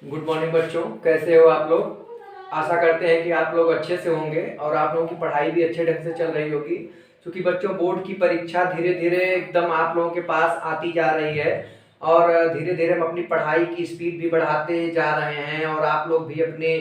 Good morning बच्चों, कैसे हो आप लोग। आशा करते हैं कि आप लोग अच्छे से होंगे और आप लोगों की पढ़ाई भी अच्छे ढंग से चल रही होगी। क्योंकि बच्चों बोर्ड की परीक्षा धीरे धीरे एकदम आप लोगों के पास आती जा रही है और धीरे धीरे हम अपनी पढ़ाई की स्पीड भी बढ़ाते जा रहे हैं और आप लोग भी अपने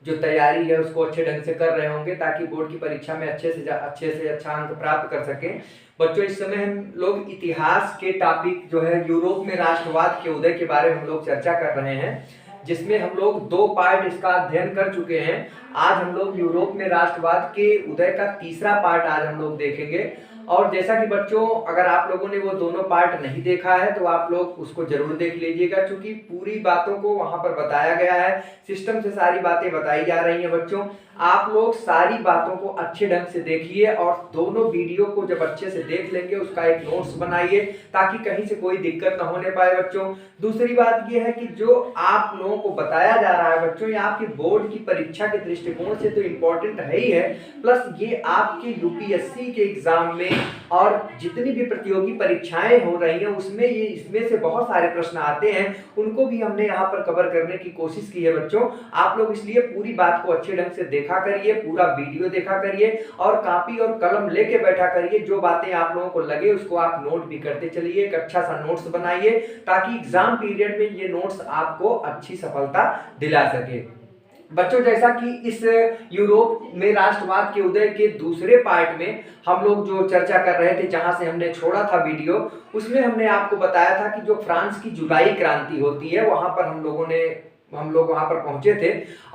जो तैयारी है उसको अच्छे ढंग से कर रहे होंगे ताकि बोर्ड की परीक्षा में अच्छे से अच्छा अंक प्राप्त कर सकें। बच्चों इस समय हम लोग इतिहास के टॉपिक जो है यूरोप में राष्ट्रवाद के उदय के बारे में हम लोग चर्चा कर रहे हैं, जिसमें हम लोग 2 पार्ट इसका अध्ययन कर चुके हैं। आज हम लोग यूरोप में राष्ट्रवाद के उदय का तीसरा पार्ट आज हम लोग देखेंगे। और जैसा कि बच्चों अगर आप लोगों ने वो दोनों पार्ट नहीं देखा है तो आप लोग उसको जरूर देख लीजिएगा, क्योंकि पूरी बातों को वहां पर बताया गया है, सिस्टम से सारी बातें बताई जा रही हैं। बच्चों आप लोग सारी बातों को अच्छे ढंग से देखिए और दोनों वीडियो को जब अच्छे से देख लेंगे उसका एक नोट्स बनाइए ताकि कहीं से कोई दिक्कत ना होने पाए। बच्चों दूसरी बात यह है कि जो आप लोगों को बताया जा रहा है बच्चों, ये आपके बोर्ड की परीक्षा के दृष्टिकोण से तो इम्पोर्टेंट है ही है, प्लस ये आपके यूपीएससी के एग्जाम में और जितनी भी प्रतियोगी परीक्षाएं हो रही हैं उसमें ये इसमें से बहुत सारे प्रश्न आते हैं, उनको भी हमने यहाँ पर कवर करने की कोशिश की है। बच्चों आप लोग इसलिए पूरी बात को अच्छे ढंग से देखा करिए, पूरा वीडियो देखा करिए और कॉपी और कलम लेके बैठा करिए। जो बातें आप लोगों को लगे उसको आप नोट भी करते चलिए, एक अच्छा सा नोट्स बनाइए ताकि एग्जाम पीरियड में ये नोट्स आपको अच्छी सफलता दिला सके। बच्चों जैसा कि इस यूरोप में राष्ट्रवाद के उदय के दूसरे पार्ट में हम लोग जो चर्चा कर रहे थे, जहां से हमने छोड़ा था वीडियो, उसमें हमने आपको बताया था कि जो फ्रांस की जुलाई क्रांति होती है वहां पर हम लोग वहां पर पहुंचे थे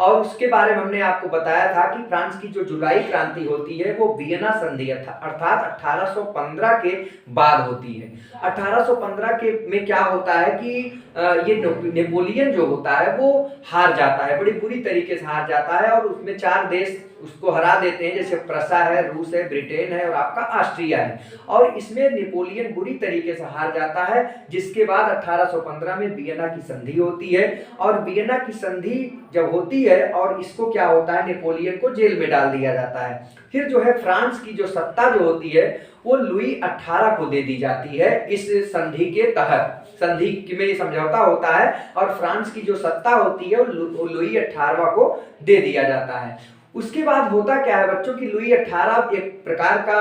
और उसके बारे में हमने आपको बताया था कि फ्रांस की जो जुलाई क्रांति होती है वो वियना संधि अर्थात 1815 के बाद होती है। 1815 के में क्या होता है कि ये नेपोलियन जो होता है वो हार जाता है, बड़ी बुरी तरीके से हार जाता है और उसमें 4 देश उसको हरा देते हैं, जैसे प्रसा है, रूस है, ब्रिटेन है और आपका ऑस्ट्रिया है। और इसमें नेपोलियन बुरी तरीके से हार जाता है, जिसके बाद 1815 में वियना की संधि होती है और वियना की संधि जब होती है और इसको क्या होता है, नेपोलियन को जेल में डाल दिया जाता है। फिर जो है फ्रांस की जो सत्ता जो होती है वो लुई 18 को दे दी जाती है। इस संधि के तहत संधि में समझौता होता है और फ्रांस की जो सत्ता होती है वो लुई 18वां को दे दिया जाता है। उसके बाद होता क्या है बच्चों की लुई 18 एक प्रकार का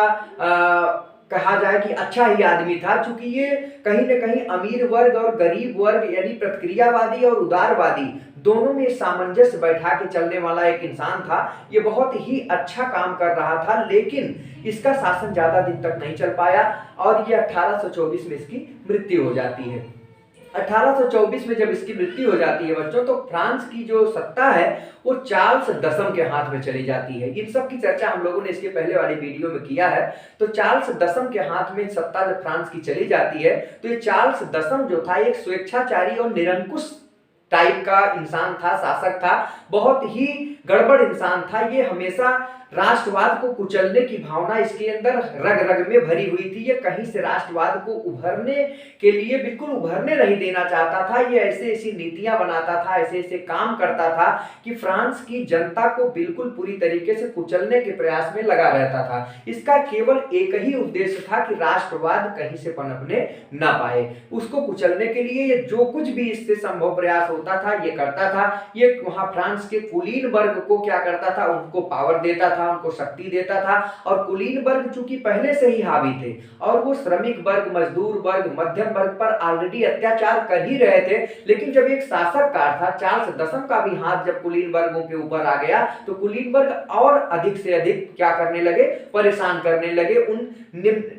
कहा जाए कि अच्छा ही आदमी था, क्योंकि ये कहीं ना कहीं अमीर वर्ग और गरीब वर्ग यानी प्रतिक्रियावादी और उदारवादी दोनों में सामंजस्य बैठा के चलने वाला एक इंसान था। ये बहुत ही अच्छा काम कर रहा था, लेकिन इसका शासन ज्यादा दिन तक नहीं चल पाया और ये 1824 में इसकी मृत्यु हो जाती है। 1824 में जब इसकी मृत्यु हो जाती है बच्चों, तो फ्रांस की जो सत्ता है वो चार्ल्स दसम के हाथ में चली जाती है। इन सब की चर्चा हम लोगों ने इसके पहले वाली वीडियो में किया है। तो चार्ल्स दसम के हाथ में सत्ता जब फ्रांस की चली जाती है तो ये चार्ल्स दसम जो था एक स्वेच्छाचारी और निरंकुश टाइप का इंसान था, शासक था, बहुत ही गड़बड़ इंसान था। ये हमेशा राष्ट्रवाद को कुचलने की भावना इसके अंदर रग रग में भरी हुई थी। ये कहीं से राष्ट्रवाद को उभरने के लिए बिल्कुल उभरने नहीं देना चाहता था। ये ऐसे ऐसी नीतियां बनाता था, ऐसे ऐसे काम करता था कि फ्रांस की जनता को बिल्कुल पूरी तरीके से कुचलने के प्रयास में लगा रहता था। इसका केवल एक ही उद्देश्य था कि राष्ट्रवाद कहीं से पनपने ना पाए। उसको कुचलने के लिए ये जो कुछ भी इससे संभव प्रयास होता था ये करता था। ये वहां फ्रांस के कुलीन वर्ग को क्या करता था, उनको पावर देता था, उनको शक्ति देता था। और कुलीन वर्ग चूंकि पहले से ही हावी थे और वो श्रमिक वर्ग, मजदूर वर्ग, मध्यम वर्ग पर ऑलरेडी अत्याचार कर ही रहे थे, लेकिन जब एक शासक कार था चार्ल्स दसम का भी हाथ जब कुलीन वर्गों के ऊपर आ गया तो कुलीन वर्ग और अधिक से अधिक क्या करने लगे, परेशान करने लगे उन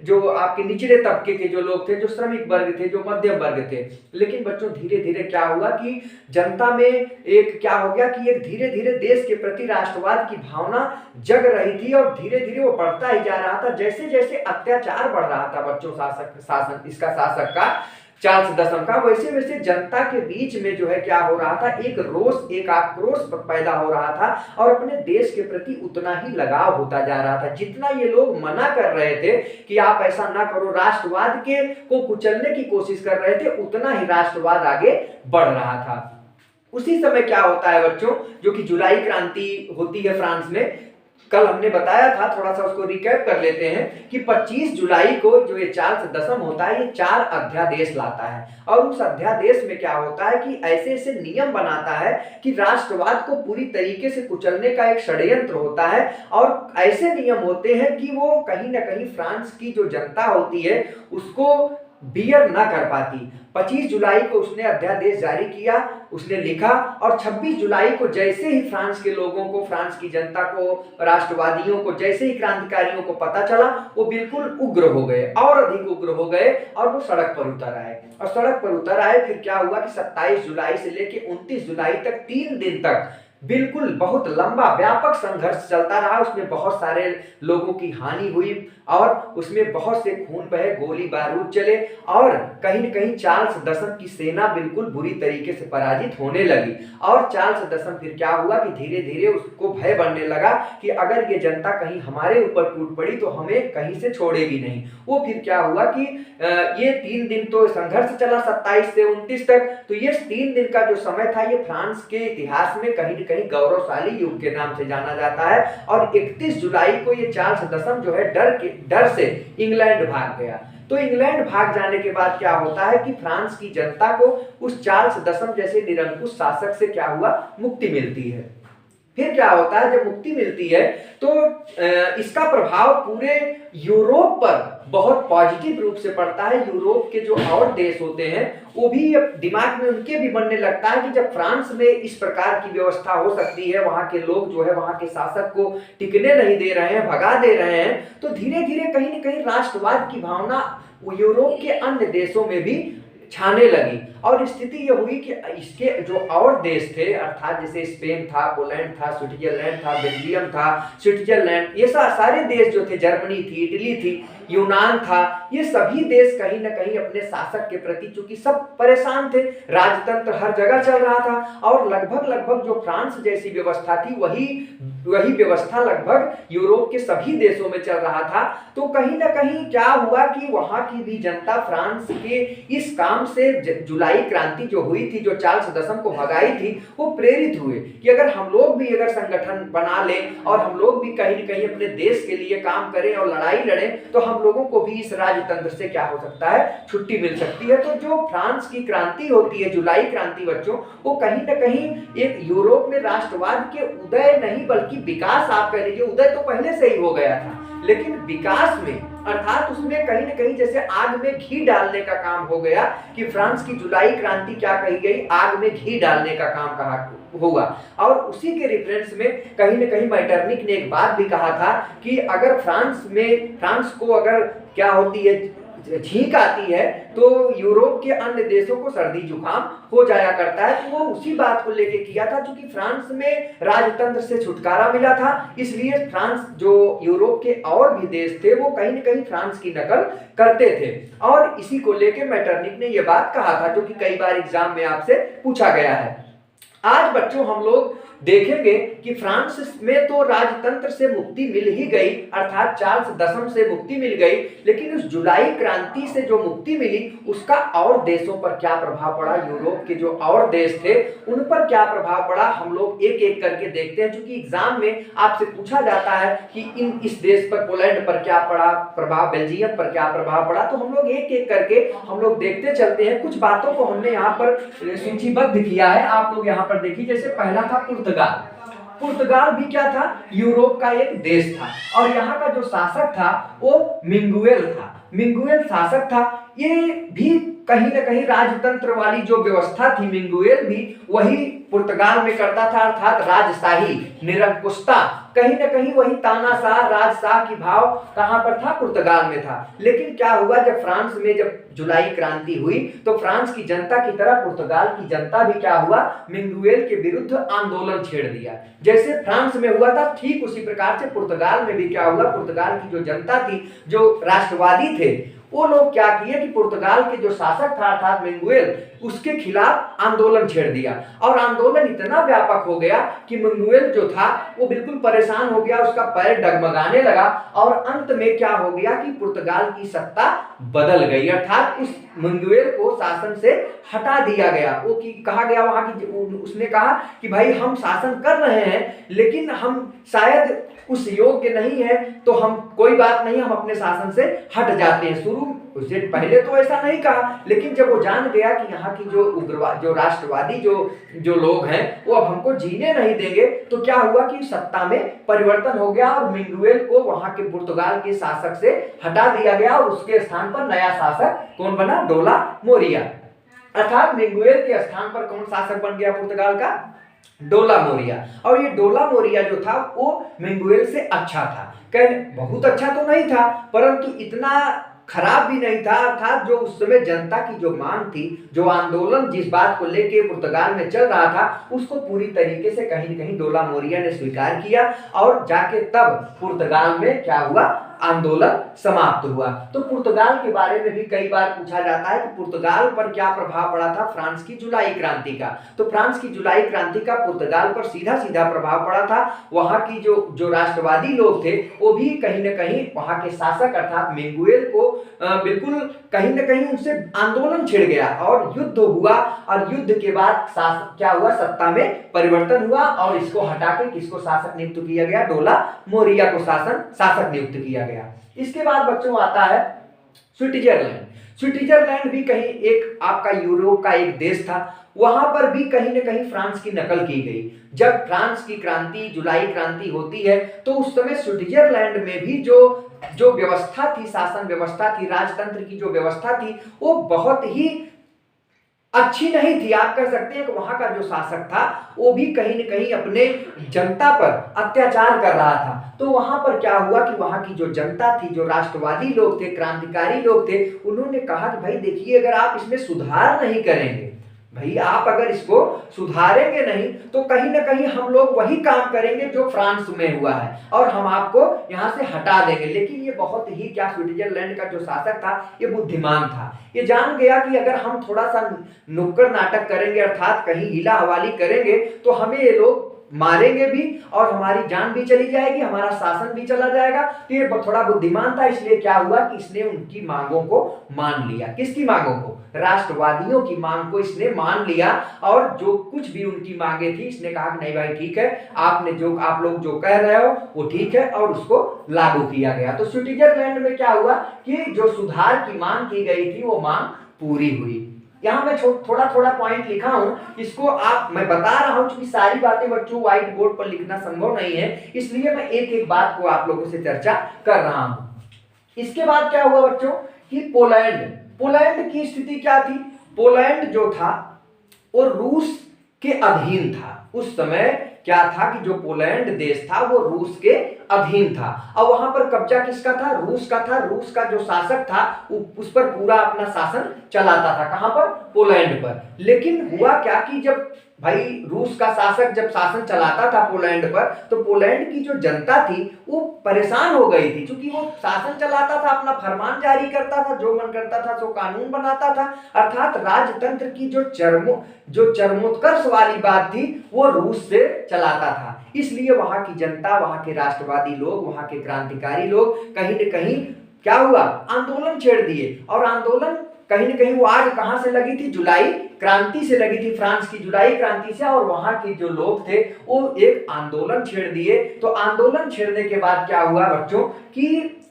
जो आपके निचले तबके के जो लोग थे, जो श्रमिक वर्ग थे, जो मध्यम वर्ग थे। लेकिन बच्चों धीरे धीरे क्या हुआ कि जनता में एक क्या हो गया कि एक धीरे धीरे देश के प्रति राष्ट्रवाद की भावना जग रही थी और धीरे धीरे वो बढ़ता ही जा रहा था। जैसे जैसे अत्याचार बढ़ रहा था बच्चों शासक का चार्ल्स दसम का, वैसे वैसे जनता के बीच में जो है क्या हो रहा था, एक रोष, एक आक्रोश पैदा हो रहा था और अपने देश के प्रति उतना ही लगाव होता जा रहा था। जितना ये लोग मना कर रहे थे कि आप ऐसा ना करो, राष्ट्रवाद के को कुचलने की कोशिश कर रहे थे, उतना ही राष्ट्रवाद आगे बढ़ रहा था। उसी समय क्या होता है बच्चों, जो कि जुलाई क्रांति होती है फ्रांस में, कल हमने बताया था, थोड़ा सा उसको रिकैप कर लेते हैं कि 25 जुलाई को जो ये चार्ल्स दसम होता है, ये 4 अध्यादेश लाता है। और उस अध्यादेश में क्या होता है कि ऐसे ऐसे नियम बनाता है कि राष्ट्रवाद को पूरी तरीके से कुचलने का एक षड्यंत्र होता है। और ऐसे नियम होते हैं कि वो कहीं ना कहीं फ्रांस की जो जनता होती है उसको बियर ना कर पाती। 25 जुलाई को उसने अध्यादेश जारी किया, उसने लिखा, और 26 जुलाई को जैसे ही फ्रांस के लोगों को, फ्रांस की जनता को, राष्ट्रवादियों को, जैसे ही क्रांतिकारियों को पता चला, वो बिल्कुल उग्र हो गए, और अधिक उग्र हो गए, और वो सड़क पर उतर आए। और सड़क पर उतर आए, फिर क्या हुआ कि 27 जुलाई से लेकर 29 जुलाई तक 3 दिन तक बिल्कुल बहुत लंबा व्यापक संघर्ष चलता रहा। उसमें बहुत सारे लोगों की हानि हुई, और उसमें बहुत से खून बहे, गोली बारूद चले, और कहीं न कहीं चार्ल्स दसम की सेना बिल्कुल बुरी तरीके से पराजित होने लगी। और चार्ल्स दसम फिर क्या हुआ कि धीरे धीरे उसको भय बढ़ने लगा कि अगर ये जनता कहीं हमारे ऊपर टूट पड़ी तो हमें कहीं से छोड़ेगी नहीं। वो फिर क्या हुआ कि ये 3 दिन तो संघर्ष चला, 27 से 29 तक। तो ये 3 दिन का जो समय था, ये फ्रांस के इतिहास में कहीं न कहीं गौरवशाली युग के नाम से जाना जाता है। और 31 जुलाई को ये चार्ल्स दसम जो है डर से इंग्लैंड भाग गया। तो इंग्लैंड भाग जाने के बाद क्या होता है कि फ्रांस की जनता को उस चार्ल्स दसम जैसे निरंकुश शासक से क्या हुआ, मुक्ति मिलती है। फिर क्या होता है, जब मुक्ति मिलती है तो इसका प्रभाव पूरे यूरोप पर बहुत पॉजिटिव रूप से पड़ता है। यूरोप के जो और देश होते हैं वो भी दिमाग में उनके भी बनने लगता है कि जब फ्रांस में इस प्रकार की व्यवस्था हो सकती है, वहां के लोग जो है वहां के शासक को टिकने नहीं दे रहे हैं, भगा दे रहे हैं, तो धीरे धीरे कहीं ना कहीं राष्ट्रवाद की भावना यूरोप के अन्य देशों में भी छाने लगी। और स्थिति यह हुई कि इसके जो और देश थे, अर्थात जैसे स्पेन था, पोलैंड था, स्विट्जरलैंड था, बेल्जियम था, स्विट्जरलैंड, ये सारे देश जो थे, जर्मनी थी, इटली थी, यूनान था, ये सभी देश कहीं ना कहीं अपने शासक के प्रति, चूंकि सब परेशान थे, राजतंत्र हर जगह चल रहा था, और लगभग जो फ्रांस जैसी व्यवस्था थी वही व्यवस्था लगभग यूरोप के सभी देशों में चल रहा था। तो कहीं ना कहीं क्या हुआ कि वहां की भी जनता फ्रांस के इस काम से, जुलाई क्रांति जो हुई थी, जो चार्ल्स दसम को भगाई थी, वो प्रेरित हुए कि अगर हम लोग भी अगर संगठन बना लें और हम लोग भी कहीं न कहीं अपने देश के लिए काम करें और लड़ाई लड़ें, तो हम लोगों को भी इस राजतंत्र से क्या हो सकता है, छुट्टी मिल सकती है। तो जो फ्रांस की क्रांति होती है, जुलाई क्रांति बच्चों, वो कहीं न कहीं एक यूरोप में राष्ट्रवाद के उदय नहीं बल्कि विकास, आप कह लीजिए, उदय तो पहले से ही हो गया था, लेकिन विकास में, अर्थात उसमें कहीं न कहीं जैसे आग में घी डालने का काम हो गया कि फ्रांस की जुलाई क्रांति क्या कही गई, आग में घी डालने का काम कहा हुआ। और उसी के रेफरेंस में कहीं न कहीं मेटरनिक ने एक बात भी कहा था कि अगर फ्रांस को अगर क्या होती है, छींक आती है, तो यूरोप के अन्य देशों को सर्दी जुकाम हो जाया करता है। तो वो उसी बात को लेके किया था, क्योंकि फ्रांस में राजतंत्र से छुटकारा मिला था, इसलिए फ्रांस, जो यूरोप के और भी देश थे, वो कहीं न कहीं फ्रांस की नकल करते थे। और इसी को लेके मेटरनिक ने ये बात कहा था, जो कि कई बार एग्जाम में आपसे पूछा गया है। आज बच्चों हम लोग देखेंगे कि फ्रांस में तो राजतंत्र से मुक्ति मिल ही गई, अर्थात चार्ल्स दसम से मुक्ति मिल गई, लेकिन उस जुलाई क्रांति से जो मुक्ति मिली उसका और देशों पर क्या प्रभाव पड़ा, यूरोप के जो और देश थे उन पर क्या प्रभाव पड़ा, हम लोग एक एक करके देखते हैं। क्योंकि एग्जाम में आपसे पूछा जाता है कि इस देश पर, पोलैंड पर क्या पड़ा प्रभाव, बेल्जियम पर क्या प्रभाव पड़ा, तो हम लोग एक एक करके हम लोग देखते चलते हैं। कुछ बातों को हमने यहाँ पर सूचीबद्ध किया है, आप लोग यहाँ पर देखिए। जैसे पहला था पुर्तगाल भी क्या था, यूरोप का एक देश था, और यहाँ का जो शासक था वो मिंगुएल शासक था। ये भी कहीं न कहीं राजतंत्र वाली जो व्यवस्था थी, मिंगुएल भी वही पुर्तगाल में करता था, अर्थात राजशाही, निरंकुशता, कहीं न कहीं वही तानाशाह, राजशाह की भाव कहां पर था, पुर्तगाल में था। लेकिन क्या हुआ, जब फ्रांस में जब जुलाई क्रांति हुई, तो फ्रांस की जनता की तरह पुर्तगाल की जनता भी क्या हुआ, मिंगुएल के विरुद्ध आंदोलन छेड़ दिया। जैसे फ्रांस में हुआ था, ठीक उसी प्रकार से पुर्तगाल में भी क्या हुआ, पुर्तगाल की जो जनता थी, जो राष्ट्रवादी थे, वो लोग क्या किए कि पुर्तगाल के जो शासक था, अर्थात मिंगुएल, उसके खिलाफ आंदोलन छेड़ दिया। और आंदोलन इतना व्यापक हो गया कि मिंगुएल जो था वो बिल्कुल परेशान हो गया, उसका पैर डगमगाने लगा, और अंत में क्या हो गया कि पुर्तगाल की सत्ता बदल गई, अर्थात उस मिंगुएल को शासन से हटा दिया गया। वो कि कहा गया वहां की, उसने कहा कि भाई हम शासन कर रहे हैं, लेकिन हम शायद उस योग्य नहीं है तो हम कोई बात नहीं, हम अपने शासन से हट जाते हैं। शुरू उससे पहले तो ऐसा नहीं कहा, लेकिन जब वो जान गया कि यहाँ की जो उग्रवाद, जो राष्ट्रवादी जो लोग हैं वो अब हमको जीने नहीं देंगे, तो क्या हुआ कि सत्ता में परिवर्तन हो गया और मिंगुएल को वहां के पुर्तगाल के शासक से हटा दिया गया और उसके स्थान पर नया शासक कौन बना? डोला मोरिया। अर्थात मिंगुएल के स्थान पर कौन शासक बन गया पुर्तगाल का? डोला मोरिया। और ये डोला मोरिया जो था वो मिंगुएल से अच्छा था, बहुत अच्छा तो नहीं था परंतु इतना खराब भी नहीं था। अर्थात जो उस समय जनता की जो मांग थी, जो आंदोलन जिस बात को लेके पुर्तगाल में चल रहा था, उसको पूरी तरीके से कहीं न कहीं डोला मोरिया ने स्वीकार किया और जाके तब पुर्तगाल में क्या हुआ? आंदोलन समाप्त हुआ। तो पुर्तगाल के बारे में भी कई बार पूछा जाता है कि पुर्तगाल पर क्या प्रभाव पड़ा था फ्रांस की जुलाई क्रांति का। तो फ्रांस की जुलाई क्रांति का पुर्तगाल पर सीधा सीधा प्रभाव पड़ा था। वहां की जो राष्ट्रवादी लोग थे वो भी कहीं न कहीं वहां के शासक अर्थात मिंगुएल को बिल्कुल कहीं न कहीं उनसे आंदोलन छिड़ गया और युद्ध हुआ। और युद्ध के बाद क्या हुआ? सत्ता में परिवर्तन हुआ और इसको हटा के किसको शासक नियुक्त किया गया? डोला मोरिया को शासक नियुक्त किया गया। इसके बाद बच्चों आता है स्विट्जरलैंड। स्विट्जरलैंड भी कहीं एक आपका यूरोप का एक देश था, वहां पर भी कहीं न कहीं फ्रांस की नकल की गई। जब फ्रांस की क्रांति, जुलाई क्रांति होती है तो उस समय स्विट्जरलैंड में भी जो व्यवस्था थी, शासन व्यवस्था थी, राजतंत्र की जो व्यवस्था थी वो बहुत ही अच्छी नहीं थी। आप कह सकते हैं कि वहां का जो शासक था वो भी कहीं न कहीं अपने जनता पर अत्याचार कर रहा था। तो वहां पर क्या हुआ कि वहां की जो जनता थी, जो राष्ट्रवादी लोग थे, क्रांतिकारी लोग थे, उन्होंने कहा कि भाई देखिए, अगर आप इसमें सुधार नहीं करेंगे, भाई आप अगर इसको सुधारेंगे नहीं तो कहीं ना कहीं हम लोग वही काम करेंगे जो फ्रांस में हुआ है और हम आपको यहां से हटा देंगे। लेकिन ये बहुत ही क्या, स्विट्जरलैंड का जो शासक था ये बुद्धिमान था। ये जान गया कि अगर हम थोड़ा सा नुक्कड़ नाटक करेंगे अर्थात कहीं हिला हवाली करेंगे तो हमें ये लोग मारेंगे भी और हमारी जान भी चली जाएगी, हमारा शासन भी चला जाएगा। तो ये थोड़ा बुद्धिमान था, इसलिए क्या हुआ कि इसने उनकी मांगों को मान लिया। किसकी मांगों को? राष्ट्रवादियों की मांग को इसने मान लिया और जो कुछ भी उनकी मांगे थी इसने कहा कि नहीं भाई ठीक है, आप लोग जो कह रहे हो वो ठीक है, और उसको लागू किया गया। तो स्विट्जरलैंड में क्या हुआ कि जो सुधार की मांग की गई थी वो मांग पूरी हुई। यहाँ मैं थोड़ा थोड़ा पॉइंट लिखा हूं, इसको मैं बता रहा हूं क्योंकि सारी बातें बच्चों व्हाइट बोर्ड पर लिखना संभव नहीं है, इसलिए मैं एक एक बात को आप लोगों से चर्चा कर रहा हूं। इसके बाद क्या हुआ बच्चों कि पोलैंड की स्थिति क्या थी? पोलैंड जो था वो रूस के अधीन था। उस समय क्या था कि जो पोलैंड देश था वो रूस के अधीन था। अब वहां पर कब्जा किसका था? रूस का था। रूस का जो शासक था उस पर पूरा अपना शासन चलाता था। कहां पर? पोलैंड पर। लेकिन हुआ क्या कि जब भाई रूस का शासक जब शासन चलाता था पोलैंड पर, तो पोलैंड की जो जनता थी वो परेशान हो गई थी, क्योंकि वो शासन चलाता था, अपना फरमान जारी करता था, जो मन करता था सो कानून बनाता था। अर्थात राजतंत्र की जो चरमोत्कर्ष वाली बात थी वो रूस से चलाता था। इसलिए वहां की जनता, वहां के राष्ट्रवादी लोग, वहां के क्रांतिकारी लोग कहीं न कहीं क्या हुआ? आंदोलन छेड़ दिए। और आंदोलन कहीं न कहीं वो आग कहां से लगी थी? जुलाई क्रांति से लगी थी, फ्रांस की जुलाई क्रांति से। और वहां के जो लोग थे वो एक आंदोलन छेड़ दिए। तो आंदोलन छेड़ने के बाद क्या हुआ बच्चों कि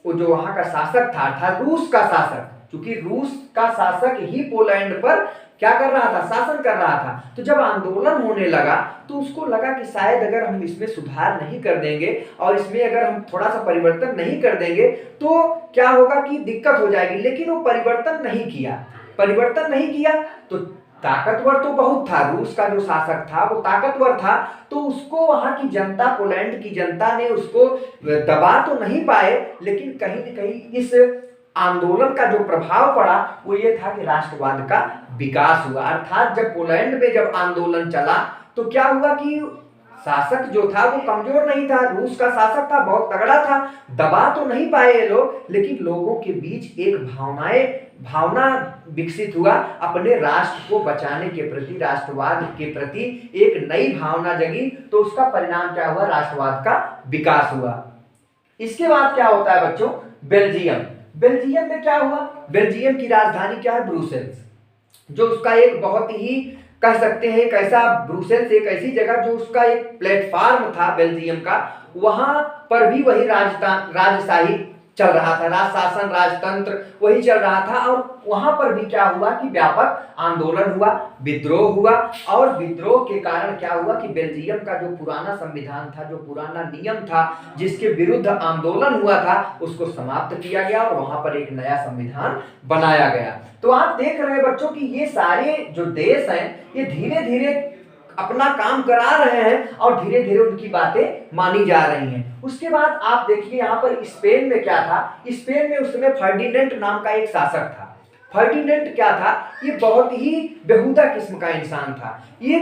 वो जो वहां का शासक था अर्थात रूस का शासक, क्योंकि रूस का शासक ही पोलैंड पर क्या कर रहा था? शासन कर रहा था। तो जब आंदोलन होने लगा तो उसको लगा कि शायद अगर हम इसमें सुधार नहीं कर देंगे और इसमें अगर हम थोड़ा सा परिवर्तन नहीं कर देंगे तो क्या होगा कि दिक्कत हो जाएगी। लेकिन वो परिवर्तन नहीं किया तो ताकतवर तो बहुत था, रूस का जो शासक था वो ताकतवर था, तो उसको वहां की जनता, पोलैंड की जनता ने उसको दबा तो नहीं पाए, लेकिन कहीं न कहीं इस आंदोलन का जो प्रभाव पड़ा वो ये था कि राष्ट्रवाद का विकास हुआ। अर्थात जब पोलैंड में जब आंदोलन चला तो क्या हुआ कि शासक जो था वो कमजोर नहीं था, रूस का शासक था, बहुत तगड़ा था, दबा तो नहीं पाए ये लोग, लेकिन लोगों के बीच एक भावना विकसित हुआ, अपने राष्ट्र को बचाने के प्रति, राष्ट्रवाद के प्रति एक नई भावना जगी। तो उसका परिणाम क्या हुआ? राष्ट्रवाद का विकास हुआ। इसके बाद क्या होता है बच्चों? बेल्जियम में क्या हुआ? बेल्जियम की राजधानी क्या है? ब्रुसेल्स। जो उसका एक बहुत ही कह सकते हैं एक ऐसा, ब्रुसेल्स एक ऐसी जगह जो उसका एक प्लेटफार्म था बेल्जियम का, वहां पर भी वही राजशाही चल रहा था, राज शासन राजतंत्र वही चल रहा था। और वहां पर भी क्या हुआ कि व्यापक आंदोलन हुआ, विद्रोह हुआ। और विद्रोह के कारण क्या हुआ कि बेल्जियम का जो पुराना संविधान था, जो पुराना नियम था, जिसके विरुद्ध आंदोलन हुआ था, उसको समाप्त किया गया और वहां पर एक नया संविधान बनाया गया। तो आप देख रहे हैं बच्चों कि ये सारे जो देश हैं ये धीरे धीरे अपना काम करा रहे हैं और धीरे धीरे उनकी बातें मानी जा रही हैं। उसके बाद आप देखिए यहाँ पर स्पेन में क्या था। स्पेन में उस समय फर्डिनेंट नाम का एक शासक था। फर्डिनेंट क्या था, ये बहुत ही बेहुदा किस्म का इंसान था। ये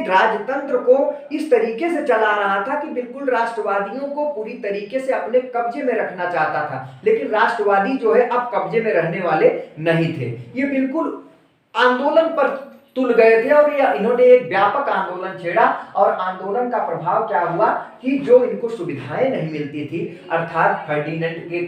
राजतंत्र को इस तरीके से चला रहा था कि बिल्कुल राष्ट्रवादियों को पूरी तरीके से अपने कब्जे में रखना चाहता था, लेकिन राष्ट्रवादी जो है अब कब्जे में रहने वाले नहीं थे। ये बिल्कुल आंदोलन पर तुल गए थे और इन्होंने एक व्यापक आंदोलन छेड़ा। और आंदोलन का प्रभाव क्या हुआ कि जो इनको सुविधाएं नहीं मिलती थी, अर्थात फर्डिनेंट के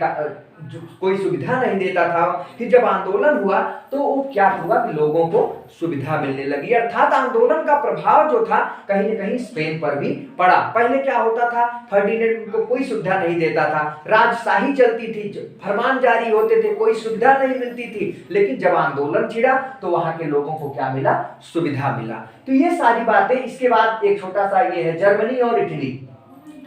कोई सुविधा नहीं देता था, फिर जब आंदोलन हुआ तो वो क्या हुआ कि लोगों को सुविधा मिलने लगी। अर्थात आंदोलन का प्रभाव जो था कहीं न कहीं स्पेन पर भी पड़ा। पहले क्या होता था, फर्डिनेंट उनको कोई सुविधा नहीं देता था, राजशाही चलती थी, फरमान जारी होते थे, कोई सुविधा नहीं मिलती थी। लेकिन जब आंदोलन छिड़ा तो वहां के लोगों को क्या मिला, सुविधा मिला। तो ये सारी बातें। इसके बाद एक छोटा सा ये है जर्मनी और इटली।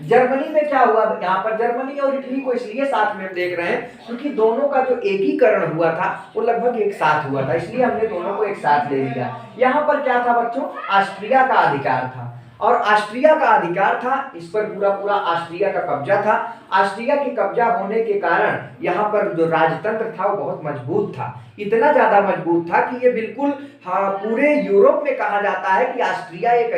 जर्मनी में क्या हुआ, यहाँ पर जर्मनी और इटली को इसलिए साथ में हम देख रहे हैं क्योंकि दोनों का जो एकीकरण हुआ था वो लगभग एक साथ हुआ था, इसलिए हमने दोनों को एक साथ ले लिया। यहाँ पर क्या था बच्चों, ऑस्ट्रिया का अधिकार था। और ऑस्ट्रिया का अधिकार था, इस पर पूरा पूरा ऑस्ट्रिया का कब्जा था। ऑस्ट्रिया के कब्जा होने के कारण यहाँ पर जो राजतंत्र था वो बहुत मजबूत था, इतना ज्यादा मजबूत था कि ये बिल्कुल पूरे यूरोप में कहा जाता है कि ऑस्ट्रिया एक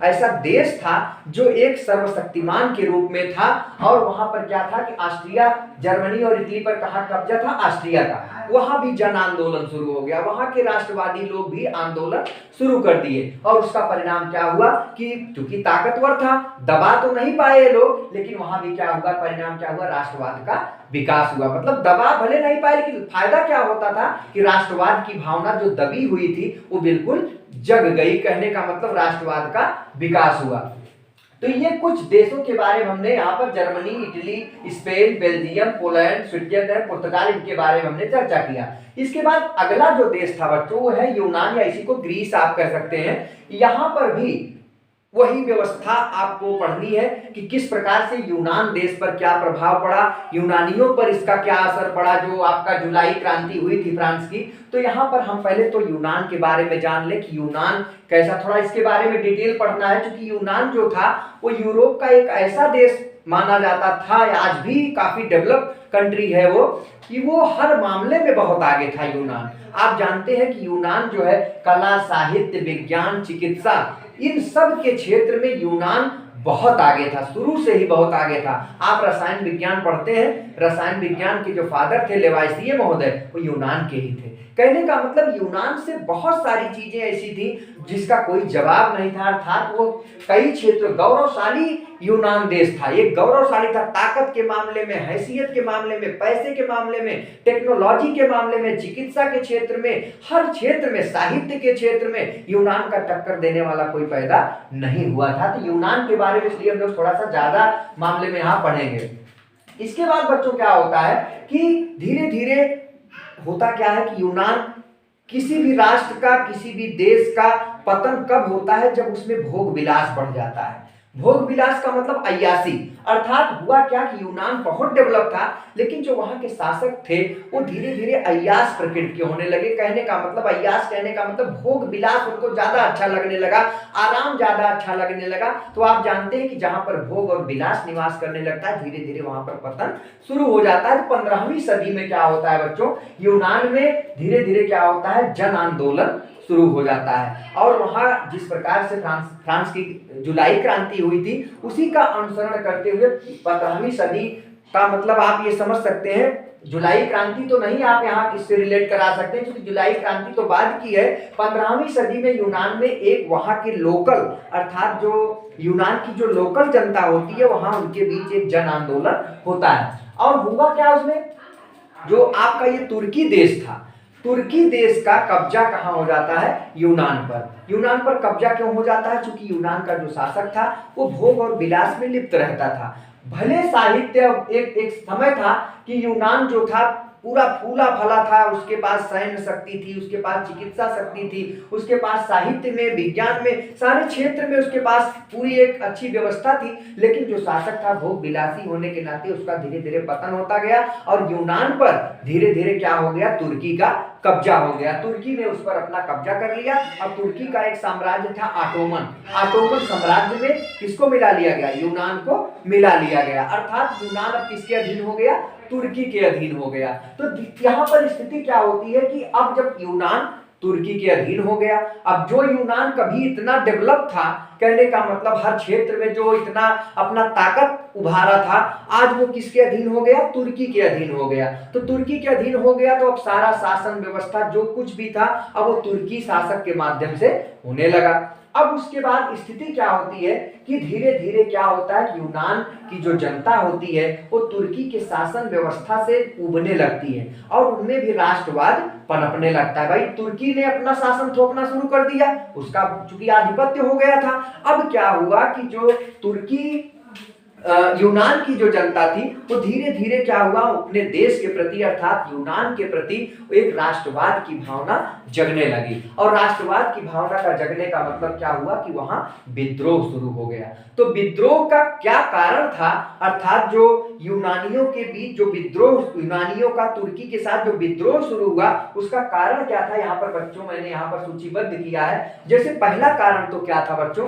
ऐसा देश था जो एक सर्वशक्तिमान के रूप में था। और वहां पर क्या था कि ऑस्ट्रिया, जर्मनी और इटली पर कहाँ कब्जा था, ऑस्ट्रिया का। वहां भी जन आंदोलन शुरू हो गया, वहां के राष्ट्रवादी लोग भी आंदोलन शुरू कर दिए। और उसका परिणाम क्या हुआ कि चूंकि ताकतवर था, दबा तो नहीं पाए लोग, लेकिन वहां भी क्या हुआ, परिणाम क्या हुआ, राष्ट्रवाद का विकास हुआ। मतलब दबा भले नहीं पाए, लेकिन फायदा क्या होता था कि राष्ट्रवाद की भावना जो दबी हुई थी वो बिल्कुल जग गई। कहने का मतलब राष्ट्रवाद का विकास हुआ। तो ये कुछ देशों के बारे में हमने यहाँ पर Germany, Italy, Spain, Belgium, Poland, Switzerland, पुर्तगाल, इनके बारे में हमने चर्चा किया। इसके बाद अगला जो देश था बच्चों वो है यूनान, या इसी को ग्रीस आप कह सकते हैं। यहाँ पर भी वही व्यवस्था आपको पढ़नी है कि किस प्रकार से यूनान देश पर क्या प्रभाव पड़ा, यूनानियों पर इसका क्या असर पड़ा, जो आपका जुलाई क्रांति हुई थी फ्रांस की। तो यहाँ पर हम पहले तो यूनान के बारे में जान ले कि यूनान कैसा, थोड़ा इसके बारे में डिटेल पढ़ना है, क्योंकि यूनान जो था वो यूरोप का एक ऐसा देश माना जाता था, आज भी काफी डेवलप कंट्री है वो, कि वो हर मामले में बहुत आगे था यूनान। आप जानते हैं कि यूनान जो है कला, साहित्य, विज्ञान, चिकित्सा, इन सब के क्षेत्र में यूनान बहुत आगे था, शुरू से ही बहुत आगे था। आप रसायन विज्ञान पढ़ते हैं, रसायन विज्ञान के जो फादर थे लेवाइसिए महोदय, वो यूनान के ही थे। कहने का मतलब यूनान से बहुत सारी चीजें ऐसी थी जिसका कोई जवाब नहीं था। अर्थात वो कई क्षेत्र, गौरवशाली यूनान देश था, एक गौरवशाली था, ताकत के मामले में, हैसियत के मामले में, पैसे के मामले में, टेक्नोलॉजी के मामले में, चिकित्सा के क्षेत्र में, हर क्षेत्र में, साहित्य के क्षेत्र में यूनान का टक्कर देने वाला कोई पैदा नहीं हुआ था। तो यूनान के बारे में इसलिए हम लोग थोड़ा सा ज्यादा मामले में यहाँ पढ़ेंगे। इसके बाद बच्चों क्या होता है कि धीरे धीरे होता क्या है कि यूनान, किसी भी राष्ट्र का, किसी भी देश का पतन कब होता है, जब उसमें भोग विलास बढ़ जाता है। भोग विलास का मतलब अय्यासी। अर्थात हुआ क्या कि यूनान बहुत डेवलप था, लेकिन जो वहां के शासक थे वो धीरे धीरे अय्यास प्रकृति के होने लगे। कहने का मतलब, अय्यास कहने का मतलब भोग विलास उनको ज्यादा अच्छा लगने लगा, आराम ज्यादा अच्छा लगने लगा। तो आप जानते हैं कि जहां पर भोग और विलास निवास करने लगता है, धीरे धीरे वहां पर पतन शुरू हो जाता है। 15वीं सदी में क्या होता है बच्चों, यूनान में धीरे धीरे क्या होता है, जन आंदोलन शुरू हो जाता है। और वहां जिस प्रकार से फ्रांस की जुलाई क्रांति हुई थी, उसी का अनुसरण करते हुए 15वीं सदी का मतलब आप ये समझ सकते हैं। जुलाई क्रांति तो नहीं आप यहाँ इससे रिलेट करा सकते हैं, क्योंकि जुलाई क्रांति तो बाद की है। 15वीं सदी में यूनान में एक वहां के लोकल, अर्थात जो यूनान की जो लोकल जनता होती है, वहां उनके बीच एक जन आंदोलन होता है। और हुआ क्या उसमें, जो आपका ये तुर्की देश था, तुर्की देश का कब्जा कहाँ हो जाता है? यूनान पर। यूनान पर कब्जा क्यों हो जाता है? क्योंकि यूनान का जो शासक था वो भोग और विलास में लिप्त रहता था। भले साहित्य, एक समय था कि यूनान जो था पूरा फूला फला था, उसके पास सैन्य शक्ति थी, उसके पास चिकित्सा शक्ति थी, उसके पास साहित्य में, विज्ञान में, सारे क्षेत्र में उसके पास पूरी एक अच्छी व्यवस्था थी। लेकिन जो शासक था भोग विलासी होने के नाते उसका धीरे धीरे पतन होता गया और यूनान पर धीरे धीरे क्या हो गया? तुर्की का कब्जा हो गया। तुर्की ने उस पर अपना कब्जा कर लिया और तुर्की का एक साम्राज्य था ऑटोमन। ऑटोमन साम्राज्य में किसको मिला लिया गया? यूनान को मिला लिया गया। अर्थात यूनान अब किसके अधीन हो गया? तुर्की के अधीन हो गया। तो यहाँ पर स्थिति क्या होती है कि अब जब यूनान तुर्की के अधीन हो गया, अब जो यूनान कभी इतना डेवलप था, कहने का मतलब हर क्षेत्र में जो इतना अपना ताकत उभारा था, आज वो किसके अधीन हो गया? तुर्की के अधीन हो गया। तो तुर्की के अधीन हो गया तो अब सारा शासन व्यवस्था जो कुछ भी था अब वो तुर्की शासक के माध्यम से होने लगा। अब उसके बाद स्थिति क्या होती है कि धीरे धीरे क्या होता है, यूनान की जो जनता होती है वो तुर्की के शासन व्यवस्था से उबने लगती है और उनमें भी राष्ट्रवाद पनपने लगता है। भाई तुर्की ने अपना शासन थोपना शुरू कर दिया, उसका चूंकि आधिपत्य हो गया था। अब क्या हुआ कि जो तुर्की यूनान की जो जनता थी वो धीरे धीरे क्या हुआ, अपने देश के प्रति अर्थात यूनान के प्रति एक राष्ट्रवाद की भावना जगने लगी। और राष्ट्रवाद की भावना का जगने का मतलब क्या हुआ कि वहां विद्रोह शुरू हो गया। तो विद्रोह का क्या कारण था? अर्थात जो यूनानियों के बीच जो विद्रोह, यूनानियों का तुर्की के साथ जो विद्रोह शुरू हुआ, उसका कारण क्या था? यहाँ पर बच्चों मैंने यहाँ पर सूचीबद्ध किया है। जैसे पहला कारण तो क्या था बच्चों,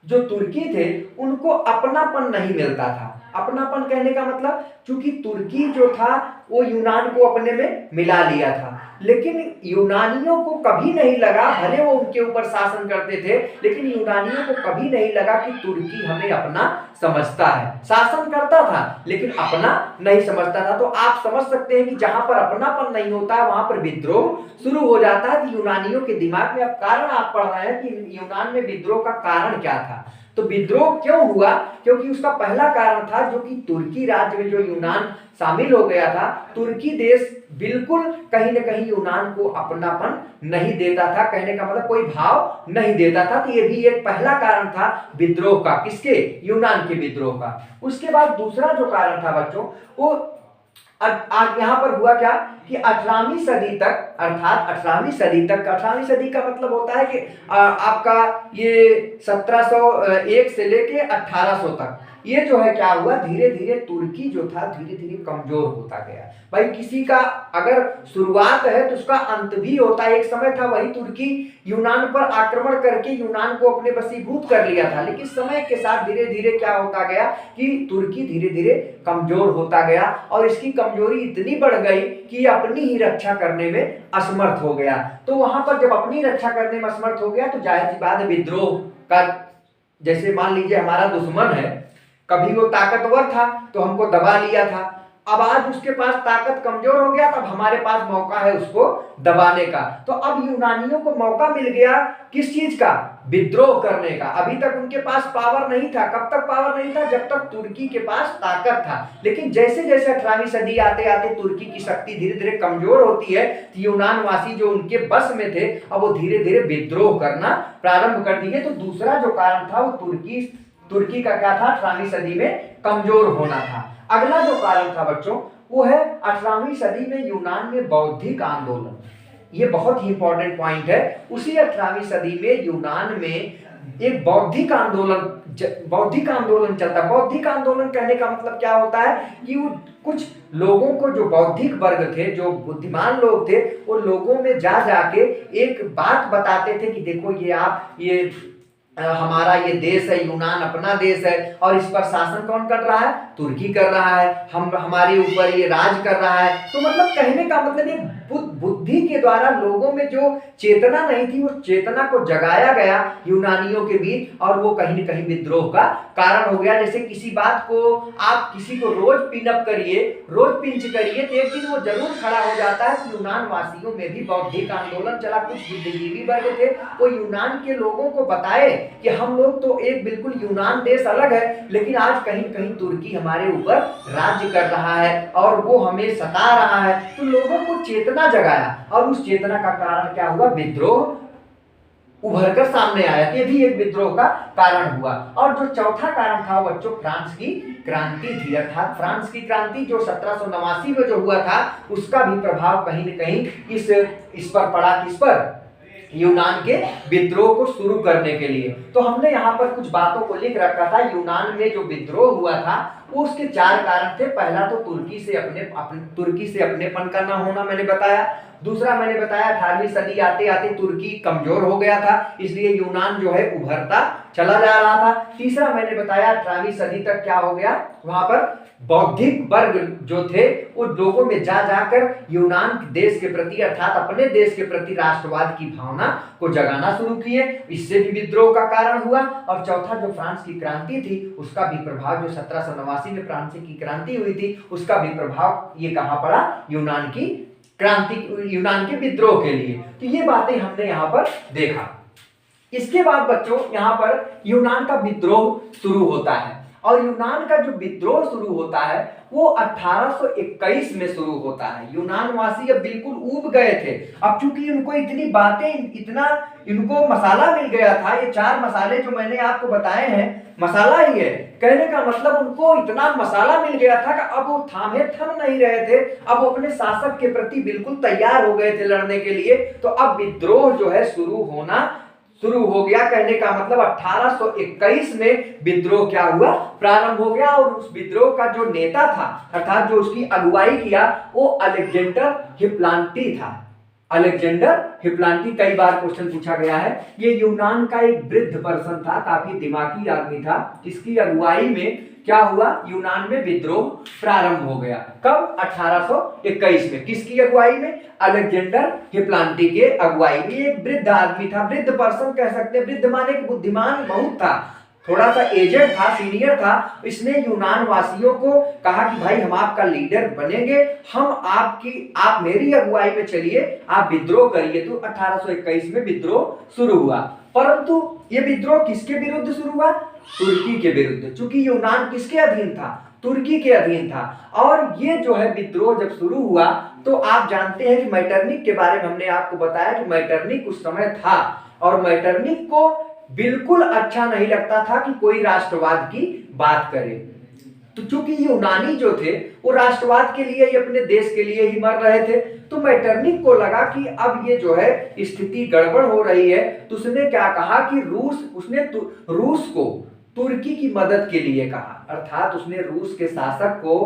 जो तुर्की थे उनको अपनापन नहीं मिलता था। अपनापन कहने का मतलब, चूंकि तुर्की जो था वो यूनान को अपने में मिला लिया था, लेकिन यूनानियों को कभी नहीं लगा, भले वो उनके ऊपर शासन करते थे, लेकिन यूनानियों को कभी नहीं लगा कि तुर्की हमें अपना समझता है। शासन करता था लेकिन अपना नहीं समझता था। तो आप समझ सकते हैं कि जहां पर अपनापन नहीं होता है वहां पर विद्रोह शुरू हो जाता है। कि यूनानियों के दिमाग में अब कारण आप पढ़ रहे हैं कि यूनान में विद्रोह का कारण क्या था। तो विद्रोह क्यों हुआ? क्योंकि उसका पहला कारण था जो कि तुर्की राज्य में जो यूनान शामिल हो गया था, तुर्की देश बिल्कुल कहीं न कहीं यूनान को अपनापन नहीं देता था, कहने का मतलब कोई भाव नहीं देता था। तो ये भी एक पहला कारण था विद्रोह का, किसके? यूनान के विद्रोह का। उसके बाद दूसरा जो कारण था बच्चों, वो यहाँ पर हुआ क्या कि 18वीं सदी तक, अर्थात 18वीं सदी तक, 18वीं सदी का मतलब होता है कि आपका ये 1701 से लेके 1800 तक, ये जो है क्या हुआ, धीरे धीरे तुर्की जो था धीरे धीरे कमजोर होता गया। भाई किसी का अगर शुरुआत है तो उसका अंत भी होता है। एक समय था वही तुर्की यूनान पर आक्रमण करके यूनान को अपने वशीभूत कर लिया था, लेकिन समय के साथ धीरे धीरे क्या होता गया कि तुर्की धीरे धीरे कमजोर होता गया और इसकी कमजोरी इतनी बढ़ गई कि अपनी ही रक्षा करने में असमर्थ हो गया। तो वहां पर जब अपनी रक्षा करने में असमर्थ हो गया तो जाहिर सी बात है विद्रोह का, जैसे मान लीजिए हमारा दुश्मन है, कभी वो ताकतवर था तो हमको दबा लिया था, अब आज उसके पास ताकत कमजोर हो गया, तब हमारे पास मौका है उसको दबाने का। तो अब यूनानियों को मौका मिल गया किस चीज का? विद्रोह करने का। अभी तक उनके पास पावर नहीं था। कब तक पावर नहीं था? जब तक तुर्की के पास ताकत था। लेकिन जैसे जैसे 18वीं सदी आते आते तुर्की की शक्ति धीरे धीरे कमजोर होती है, तो यूनानवासी जो उनके बस में थे अब वो धीरे धीरे विद्रोह करना प्रारंभ कर दिए। तो दूसरा जो कारण था वो तुर्की का क्या था? 18वीं सदी में कमजोर होना था। अगला जो कारण था बच्चों वो है 18वीं सदी में यूनान में बौद्धिक आंदोलन। ये बहुत ही इंपॉर्टेंट पॉइंट है। उसी 18वीं सदी में यूनान में एक बौद्धिक आंदोलन चलता। बौद्धिक आंदोलन कहने का मतलब क्या होता है कि वो कुछ लोगों को, जो बौद्धिक वर्ग थे, जो बुद्धिमान लोग थे, वो लोगों में जा जाके एक बात बताते थे कि देखो ये हमारा ये देश है, यूनान अपना देश है और इस पर शासन कौन कर रहा है? तुर्की कर रहा है। हमारे ऊपर ये राज कर रहा है। तो मतलब कहने का मतलब ये बुद्धि के द्वारा लोगों में जो चेतना नहीं थी वो चेतना को जगाया गया यूनानियों के बीच और वो कहीं न कहीं विद्रोह का कारण हो गया। जैसे किसी बात को आप किसी को रोज पिनअप करिए, रोज पिंच करिए, तो एक दिन वो जरूर खड़ा हो जाता है। यूनान वासियों में भी बौद्धिक आंदोलन चला। कुछ बुद्धिजीवी वर्ग थे वो यूनान के लोगों को बताए कि हम लोग तो एक बिल्कुल यूनान देश अलग है, लेकिन आज कहीं कहीं तुर्की हमारे ऊपर राज्य कर रहा है और वो हमें सता रहा है। तो लोगों को चेतना जगाया और उस चेतना का कारण क्या हुआ, विद्रोह उभर कर सामने आया। ये भी एक विद्रोह का कारण हुआ। और जो चौथा कारण था बच्चों, फ्रांस की क्रांति थी। अर्थात फ्रांस की क्रांति जो 1789 में जो हुआ था, उसका भी प्रभाव कहीं न कहीं इस पर पड़ा। किस पर, यूनान के विद्रोह को शुरू करने के लिए। तो हमने यहाँ पर कुछ बातों को लिख रखा था। यूनान में जो विद्रोह हुआ था वो उसके 4 कारण थे। पहला तो तुर्की से अपनेपन का न होना, मैंने बताया। दूसरा मैंने बताया 18वीं सदी आते आते तुर्की कमजोर हो गया था, इसलिए यूनान जो है उभरता चला जा रहा था। तीसरा मैंने बताया 18वीं सदी तक क्या हो गया, वहां पर बौद्धिक वर्ग जो थे वो लोगों में जा जाकर यूनान देश के प्रति अर्थात अपने देश के प्रति राष्ट्रवाद की भावना को जगाना शुरू किए। इससे भी विद्रोह का कारण हुआ। और चौथा जो फ्रांस की क्रांति थी उसका भी प्रभाव, जो 1789 में फ्रांस की क्रांति हुई थी, उसका भी प्रभाव ये कहां पड़ा, यूनान की क्रांति, यूनान के विद्रोह के लिए। तो ये बातें हमने यहाँ पर देखा। इसके बाद बच्चों यहाँ पर यूनान का विद्रोह शुरू होता है और यूनान का जो विद्रोह शुरू होता है वो 1821 में शुरू होता है। यूनान वासी अब बिल्कुल ऊब गए थे। अब चूंकि उनको इतनी बातें, इतना इनको मसाला मिल गया था। ये 4 मसाले जो मैंने आपको बताए हैं मसाला ही है। कहने का मतलब उनको इतना मसाला मिल गया था कि अब वो थामे थम नहीं रहे थे। अब वो अपने शासक के प्रति बिल्कुल तैयार हो गए थे लड़ने के लिए। तो अब विद्रोह जो है शुरू हो गया। कहने का मतलब 1821 में विद्रोह क्या हुआ, प्रारंभ हो गया। और उस विद्रोह का जो नेता था अर्थात जो उसकी अगुवाई किया वो अलेक्जेंडर हिप्लांटी था। अलेक्जेंडर हिप्लांटी, कई बार क्वेश्चन पूछा गया है। ये यूनान का एक वृद्ध पर्सन था, काफी दिमागी आदमी था। इसकी अगुवाई में क्या हुआ, यूनान में विद्रोह प्रारंभ हो गया। कब, 1821 में। किसकी अगुवाई में, अलेक्जेंडर हिप्लांटी के अगुवाई में। एक वृद्ध आदमी था, वृद्ध पर्सन कह सकते हैं। वृद्ध माने कि बुद्धिमान बहुत था, थोड़ा सा एजेड था, सीनियर था। इसने यूनान वासियों को कहा कि भाई हम आपका लीडर बनेंगे, आप मेरी अगुवाई में चलिए, आप विद्रोह करिए। तो 1821 में विद्रोह शुरू हुआ। परंतु ये विद्रोह किसके विरुद्ध शुरू हुआ, तुर्की के विरुद्ध। चूंकि यूनान किसके अधीन था, तुर्की के अधीन था। और ये जो है विद्रोह जब शुरू हुआ तो आप जानते हैं कि मैटरनिक के बारे में हमने आपको बताया कि मैटरनिक उस समय था और मैटरनिक को बिल्कुल अच्छा नहीं लगता था कि कोई राष्ट्रवाद की बात करे। तो चूंकि यूनानी जो थे वो राष्ट्रवाद के लिए ही, अपने देश के लिए ही मर रहे थे, तो मैटरनिक को लगा कि अब ये जो है स्थिति गड़बड़ हो रही है। तो उसने क्या कहा कि रूस को तुर्की की मदद के लिए कहा। अर्थात उसने रूस के शासक को,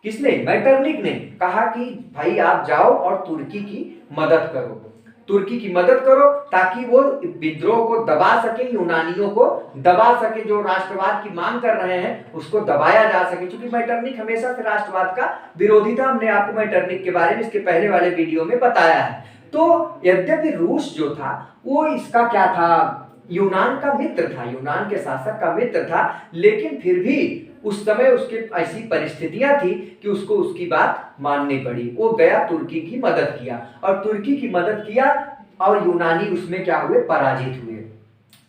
किसने, मैटरनिक ने कहा कि भाई आप जाओ और तुर्की की मदद करो, तुर्की की मदद करो ताकि वो विद्रोह को दबा सके, यूनानियों को दबा सके, जो राष्ट्रवाद की मांग कर रहे हैं उसको दबाया जा सके। क्योंकि मैटरनिक हमेशा से राष्ट्रवाद का विरोधी था। हमने आपको मैटरनिक के बारे में इसके पहले वाले वीडियो में बताया है। तो यद्यपि रूस जो था वो इसका क्या था, यूनान का मित्र था, यूनान के शासक का मित्र था, लेकिन फिर भी उस समय उसके ऐसी परिस्थितियां थी कि उसको उसकी बात माननी पड़ी। वो गया, तुर्की की मदद किया और तुर्की की मदद किया और यूनानी उसमें क्या हुए, पराजित हुए।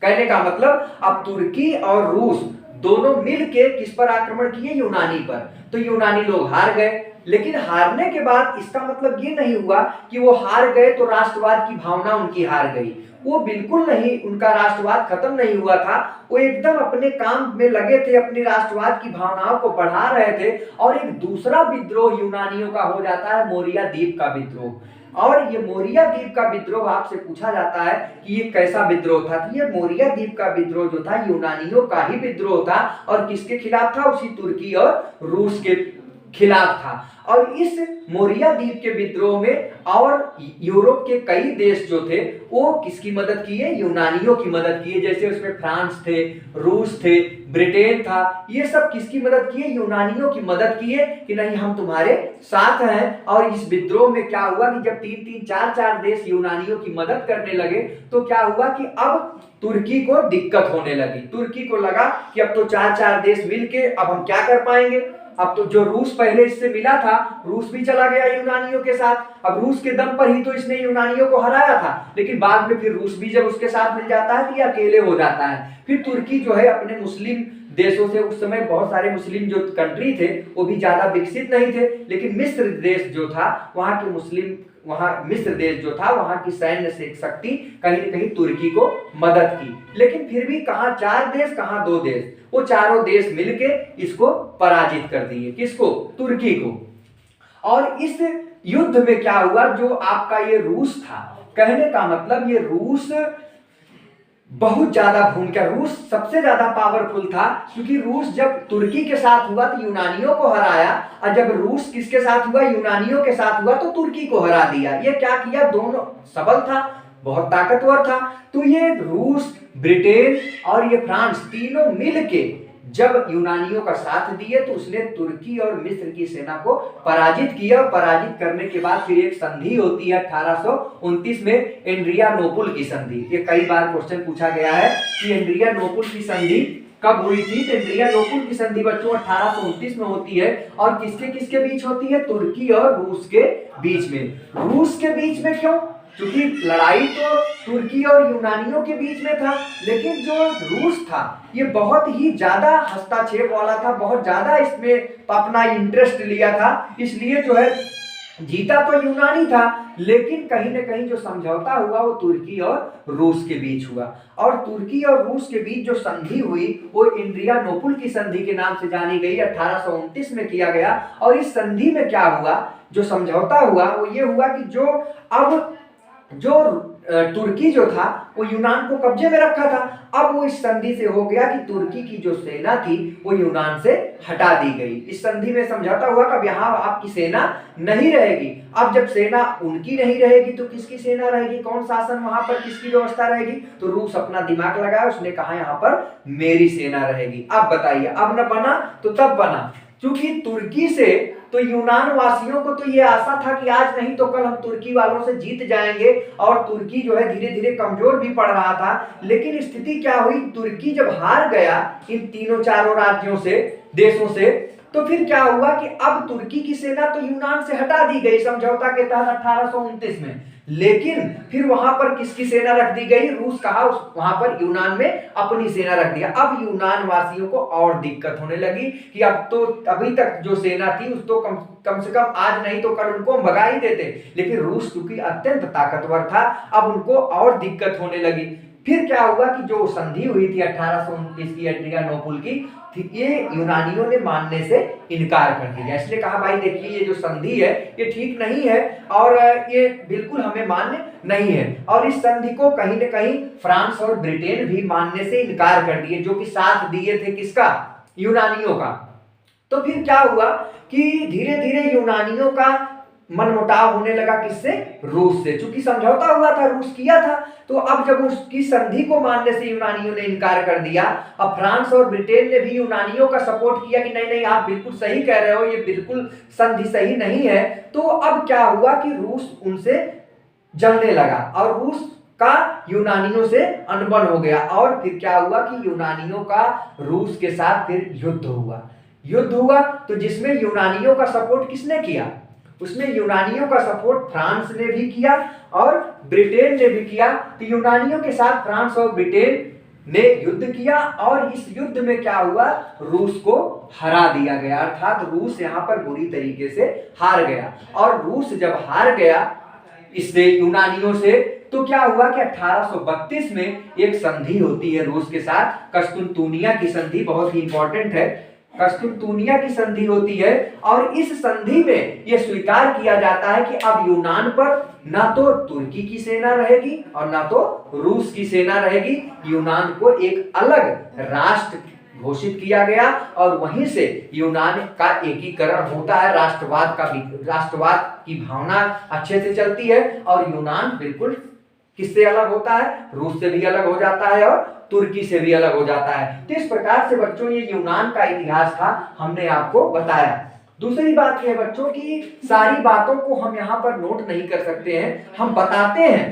कहने का मतलब अब तुर्की और रूस दोनों मिलके किस पर आक्रमण किए, यूनानी पर। तो यूनानी लोग हार गए। लेकिन हारने के बाद इसका मतलब ये नहीं हुआ कि वो हार गए तो राष्ट्रवाद की भावना उनकी हार गई। वो बिल्कुल नहीं, उनका राष्ट्रवाद खत्म नहीं हुआ था। वो एकदम अपने काम में लगे थे, अपनी राष्ट्रवाद की भावनाओं को बढ़ा रहे थे। और एक दूसरा विद्रोह यूनानियों का हो जाता है, मोरिया द्वीप का विद्रोह। और ये मोरिया द्वीप का विद्रोह आपसे पूछा जाता है कि ये कैसा विद्रोह था। तो ये मोरिया द्वीप का विद्रोह जो था यूनानियों का ही विद्रोह था। और किसके खिलाफ था, उसी तुर्की और रूस के खिलाफ था। और इस मोरिया द्वीप के विद्रोह में और यूरोप के कई देश जो थे वो किसकी मदद किए, यूनानियों की मदद किए। जैसे उसमें फ्रांस थे, रूस थे, ब्रिटेन था, ये सब किसकी मदद किए, यूनानियों की मदद किए कि नहीं हम तुम्हारे साथ हैं। और इस विद्रोह में क्या हुआ कि जब 3-3, 4-4 देश यूनानियों की मदद करने लगे तो क्या हुआ कि अब तुर्की को दिक्कत होने लगी। तुर्की को लगा कि अब तो 4-4 देश मिलके अब हम क्या कर पाएंगे, अब तो जो रूस पहले इससे मिला था, रूस भी चला गया यूनानियों के साथ। अब रूस के दम पर ही तो इसने यूनानियों को हराया था, लेकिन बाद में फिर रूस भी जब उसके साथ मिल जाता है तो ये अकेले हो जाता है। फिर तुर्की जो है अपने मुस्लिम देशों से, उस समय बहुत सारे मुस्लिम जो कंट्री थे वो भी ज्यादा विकसित नहीं थे, लेकिन मिस्र देश जो था वहां के मुस्लिम, वहां मिस्र देश जो था वहां की सैन्य शक्ति कहीं न कहीं तुर्की को मदद की। लेकिन फिर भी कहां 4 देश कहां 2 देश, वो चारों देश मिलके इसको पराजित कर दिए। किसको? तुर्की को। और इस युद्ध में क्या हुआ, जो आपका ये रूस था, कहने का मतलब ये रूस बहुत ज्यादा भूमिका, रूस सबसे ज्यादा पावरफुल था, क्योंकि रूस जब तुर्की के साथ हुआ तो यूनानियों को हराया, और जब रूस किसके साथ हुआ, यूनानियों के साथ हुआ, तो तुर्की को हरा दिया। ये क्या किया, दोनों सबल था, बहुत ताकतवर था। तो ये रूस, ब्रिटेन और ये फ्रांस तीनों मिलके जब यूनानियों का साथ दिए तो उसने तुर्की और मिस्र की सेना को पराजित किया। और पराजित करने के बाद फिर एक संधि होती है 1829 में, एड्रियानोपुल की संधि। ये कई बार क्वेश्चन पूछा गया है कि एड्रियानोपुल की संधि कब हुई थी। तो एड्रियानोपुल की संधि बच्चों 1829 में होती है, और किसके किसके बीच होती है, तुर्की और रूस के बीच में। रूस के बीच में क्यों, क्योंकि लड़ाई तो तुर्की और यूनानियों के बीच में था, लेकिन जो रूस था ये बहुत ही ज्यादा हस्तक्षेप वाला था, बहुत ज्यादा इसमें अपना इंटरेस्ट लिया था, इसलिए जो है जीता तो यूनानी था, लेकिन कहीं न कहीं जो समझौता हुआ वो तुर्की और रूस के बीच हुआ। और तुर्की और रूस के बीच जो संधि हुई वो एड्रियानोपुल की संधि के नाम से जानी गई, 1829 में किया गया। और इस संधि में क्या हुआ, जो समझौता हुआ वो ये हुआ कि जो तुर्की जो था वो यूनान को कब्जे में रखा था, अब वो इस संधि से हो गया कि तुर्की की जो सेना थी वो यूनान से हटा दी गई। इस संधि में समझौता हुआ कि अब यहाँ आपकी सेना नहीं रहेगी। अब जब सेना उनकी नहीं रहेगी तो किसकी सेना रहेगी, कौन शासन वहां पर, किसकी व्यवस्था रहेगी। तो रूस अपना दिमाग लगाया, उसने कहा यहाँ पर मेरी सेना रहेगी। अब बताइए, अब न बना तो तब बना, क्योंकि तुर्की से तो यूनान वासियों को तो ये आशा था कि आज नहीं तो कल हम तुर्की वालों से जीत जाएंगे, और तुर्की जो है धीरे धीरे कमजोर भी पड़ रहा था। लेकिन स्थिति क्या हुई, तुर्की जब हार गया इन तीनों चारों राज्यों से, देशों से, तो फिर क्या हुआ कि अब तुर्की की सेना तो यूनान से हटा दी गई समझौता के तहत 1829 में, लेकिन फिर वहां पर किसकी सेना रख दी गई, रूस कहा वहां पर यूनान में अपनी सेना रख दिया। अब यूनान वासियों को और दिक्कत होने लगी कि अब तो अभी तक जो सेना थी उस तो कम से कम आज नहीं तो कल उनको भगा ही देते, लेकिन रूस क्योंकि अत्यंत ताकतवर था अब उनको और दिक्कत होने लगी। फिर क्या हुआ कि जो संधि हुई थी 1829 की एड्रियानोपुल की, ये यूनानियों ने मानने से इनकार कर दिया। इसलिए कहा भाई देखिए ये जो संधि है ये ठीक नहीं है और ये बिल्कुल हमें मान्य नहीं है। और इस संधि को कहीं न कहीं फ्रांस और ब्रिटेन भी मानने से इनकार कर दिए, जो कि साथ दिए थे किसका, यूनानियों का। तो फिर क्या हुआ कि धीरे धीरे यूनानियों का मनमुटाव होने लगा किससे, रूस से। चूंकि समझौता हुआ था, रूस किया था, तो अब जब उसकी संधि को मानने से यूनानियों ने इनकार कर दिया, अब फ्रांस और ब्रिटेन ने भी यूनानियों का सपोर्ट किया कि नहीं नहीं आप बिल्कुल सही कह रहे हो, ये बिल्कुल संधि सही नहीं है। तो अब क्या हुआ कि रूस उनसे जलने लगा और रूस का यूनानियों से अनबन हो गया। और फिर क्या हुआ कि यूनानियों का रूस के साथ फिर युद्ध हुआ तो जिसमें यूनानियों का सपोर्ट किसने किया, उसमें यूनानियों का सपोर्ट फ्रांस ने भी किया और ब्रिटेन ने भी किया। तो यूनानियों के साथ फ्रांस और ब्रिटेन ने युद्ध किया और इस युद्ध में क्या हुआ, रूस को हरा दिया गया, अर्थात रूस यहाँ पर बुरी तरीके से हार गया। और रूस जब हार गया इससे यूनानियों से, तो क्या हुआ कि 1832 में एक संधि होती है रूस के साथ, कस्तुनतुनिया की संधि, बहुत ही इंपॉर्टेंट है। कस्तुनतुनिया की संधि होती है और इस संधि में यह स्वीकार किया जाता है कि अब यूनान पर ना तो तुर्की की सेना रहेगी और ना तो रूस की सेना रहेगी। यूनान को एक अलग राष्ट्र घोषित किया गया और वहीं से यूनान का एकीकरण होता है। राष्ट्रवाद की भावना अच्छे से चलती है और यूनान बिल्कुल किससे अलग होता है, रूस से भी अलग हो जाता है और तुर्की से भी अलग हो जाता है। तो इस प्रकार से बच्चों ये यूनान का इतिहास था, हमने आपको बताया। दूसरी बात यह बच्चों की सारी बातों को हम यहाँ पर नोट नहीं कर सकते हैं, हम बताते हैं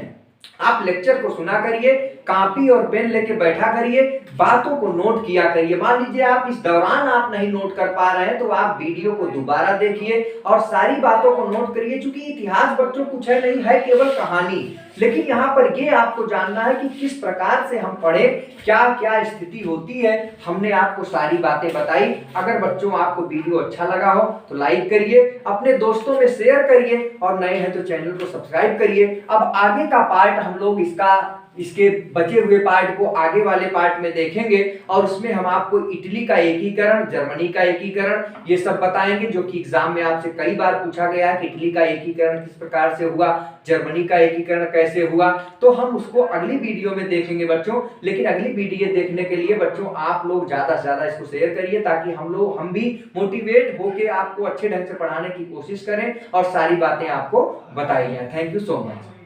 आप लेक्चर को सुना करिए, कॉपी और पेन लेके बैठा करिए, बातों को नोट किया करिए। मान लीजिए आप इस दौरान आप नहीं नोट कर पा रहे हैं तो आप वीडियो को दोबारा देखिए और सारी बातों को नोट करिए। क्योंकि इतिहास बच्चों कुछ है नहीं, है केवल कहानी। लेकिन यहाँ पर ये आपको जानना है कि किस प्रकार से हम पढ़े, क्या क्या स्थिति होती है। हमने आपको सारी बातें बताई। अगर बच्चों आपको वीडियो अच्छा लगा हो तो लाइक करिए, अपने दोस्तों में शेयर करिए और नए हैं तो चैनल को सब्सक्राइब करिए। अब आगे का पार्ट हम लोग इसके बचे हुए पार्ट को आगे वाले पार्ट में देखेंगे और उसमें हम आपको इटली का एकीकरण, जर्मनी का एकीकरण ये सब बताएंगे, जो कि एग्जाम में आपसे कई बार पूछा गया है कि इटली का एकीकरण किस प्रकार से हुआ, जर्मनी का एकीकरण कैसे हुआ। तो हम उसको अगली वीडियो में देखेंगे बच्चों। लेकिन अगली वीडियो देखने के लिए बच्चों आप लोग ज्यादा से ज्यादा इसको शेयर करिए, ताकि हम भी मोटिवेट होकर आपको अच्छे ढंग से पढ़ाने की कोशिश करें और सारी बातें आपको बताई जाए। Thank you so much.